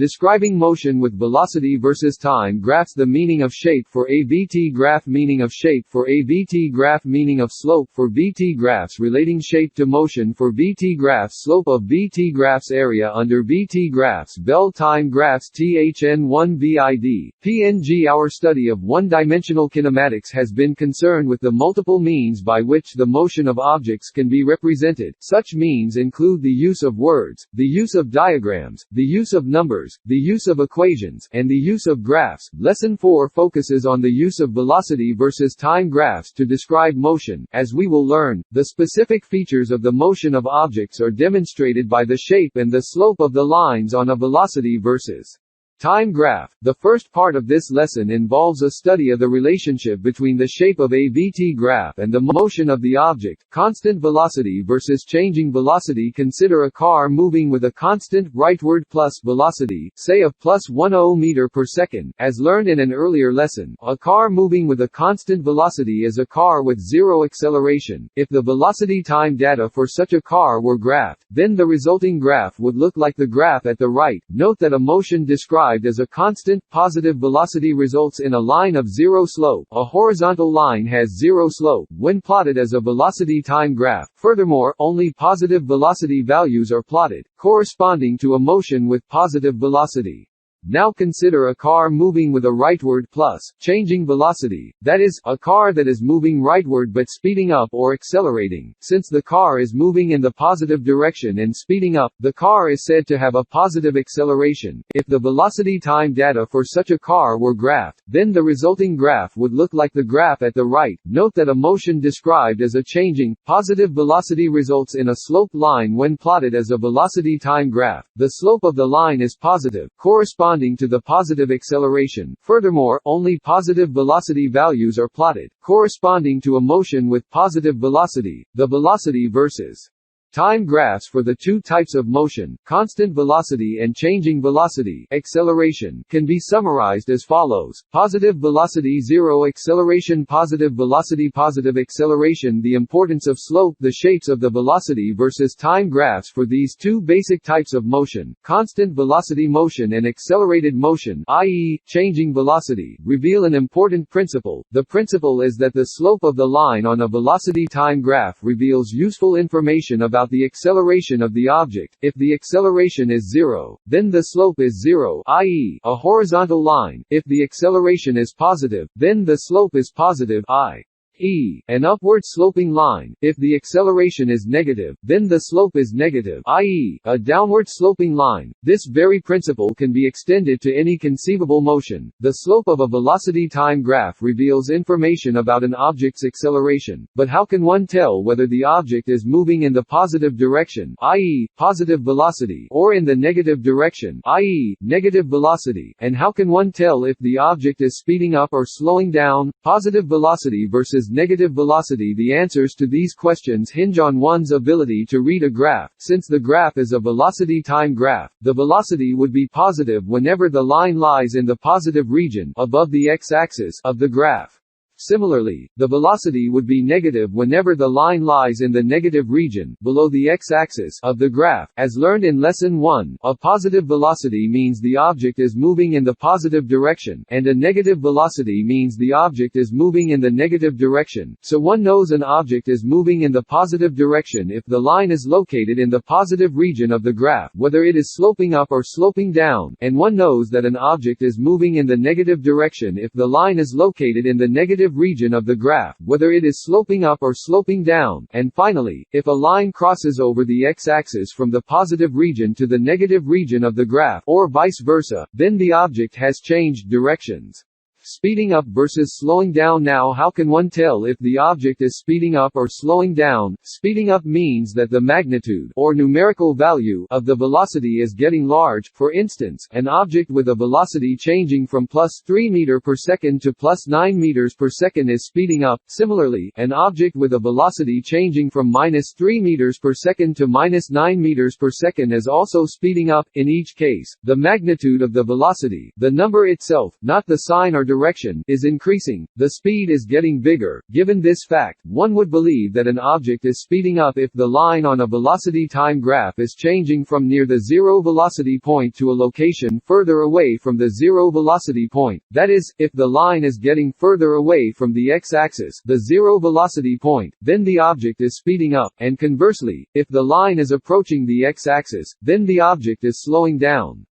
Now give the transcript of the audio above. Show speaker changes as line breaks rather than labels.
Describing motion with velocity versus time graphs. The meaning of shape for a VT graph. Meaning of shape for a VT graph. Meaning of slope for VT graphs. Relating shape to motion for VT graphs. Slope of VT graphs. Area under VT graphs. Bell time graphs. THN1 VID. PNG. Our study of one-dimensional kinematics has been concerned with the multiple means by which the motion of objects can be represented. Such means include the use of words, the use of diagrams, the use of numbers, the use of equations, and the use of graphs. Lesson 4 focuses on the use of velocity versus time graphs to describe motion. As we will learn, the specific features of the motion of objects are demonstrated by the shape and the slope of the lines on a velocity versus time graph. The first part of this lesson involves a study of the relationship between the shape of a VT graph and the motion of the object. Constant velocity versus changing velocity. Consider a car moving with a constant rightward plus velocity, say of plus 10 meter per second. As learned in an earlier lesson, a car moving with a constant velocity is a car with zero acceleration. If the velocity time data for such a car were graphed, then the resulting graph would look like the graph at the right. Note that a motion described as a constant, positive velocity results in a line of zero slope. A horizontal line has zero slope when plotted as a velocity time graph. Furthermore, only positive velocity values are plotted, corresponding to a motion with positive velocity. Now consider a car moving with a rightward plus, changing velocity, that is, a car that is moving rightward but speeding up or accelerating. Since the car is moving in the positive direction and speeding up, the car is said to have a positive acceleration. If the velocity time data for such a car were graphed, then the resulting graph would look like the graph at the right. Note that a motion described as a changing, positive velocity results in a sloped line when plotted as a velocity time graph. The slope of the line is positive, corresponding to the positive acceleration. Furthermore, only positive velocity values are plotted, corresponding to a motion with positive velocity. The velocity versus time graphs for the two types of motion, constant velocity and changing velocity, acceleration, can be summarized as follows. Positive velocity, zero acceleration. Positive velocity, positive acceleration. The importance of slope. The shapes of the velocity versus time graphs for these two basic types of motion, constant velocity motion and accelerated motion, i.e., changing velocity, reveal an important principle. The principle is that the slope of the line on a velocity time graph reveals useful information about the acceleration of the object. If the acceleration is zero, then the slope is zero, i.e., a horizontal line. If the acceleration is positive, then the slope is positive, i.e., an upward sloping line. If the acceleration is negative, then the slope is negative, i.e., a downward sloping line. This very principle can be extended to any conceivable motion. The slope of a velocity time graph reveals information about an object's acceleration. But how can one tell whether the object is moving in the positive direction, i.e., positive velocity, or in the negative direction, i.e., negative velocity? And how can one tell if the object is speeding up or slowing down, positive velocity versus negative velocity? The answers to these questions hinge on one's ability to read a graph. Since the graph is a velocity time graph, the velocity would be positive whenever the line lies in the positive region, above the x-axis, of the graph. Similarly, the velocity would be negative whenever the line lies in the negative region, below the x-axis, of the graph. As learned in Lesson 1, a positive velocity means the object is moving in the positive direction, and a negative velocity means the object is moving in the negative direction. So one knows an object is moving in the positive direction if the line is located in the positive region of the graph, whether it is sloping up or sloping down, and one knows that an object is moving in the negative direction if the line is located in the negative region of the graph, whether it is sloping up or sloping down. And finally, if a line crosses over the x-axis from the positive region to the negative region of the graph, or vice versa, then the object has changed directions. Speeding up versus slowing down. Now how can one tell if the object is speeding up or slowing down? Speeding up means that the magnitude, or numerical value, of the velocity is getting large. For instance, an object with a velocity changing from plus 3 meters per second to plus 9 meters per second is speeding up. Similarly, an object with a velocity changing from minus 3 meters per second to minus 9 meters per second is also speeding up. In each case, the magnitude of the velocity, the number itself, not the sign or direction, direction, is increasing, the speed is getting bigger. Given this fact, one would believe that an object is speeding up if the line on a velocity-time graph is changing from near the zero velocity point to a location further away from the zero velocity point. That is, if the line is getting further away from the x-axis, the zero velocity point, then the object is speeding up, and conversely, if the line is approaching the x-axis, then the object is slowing down.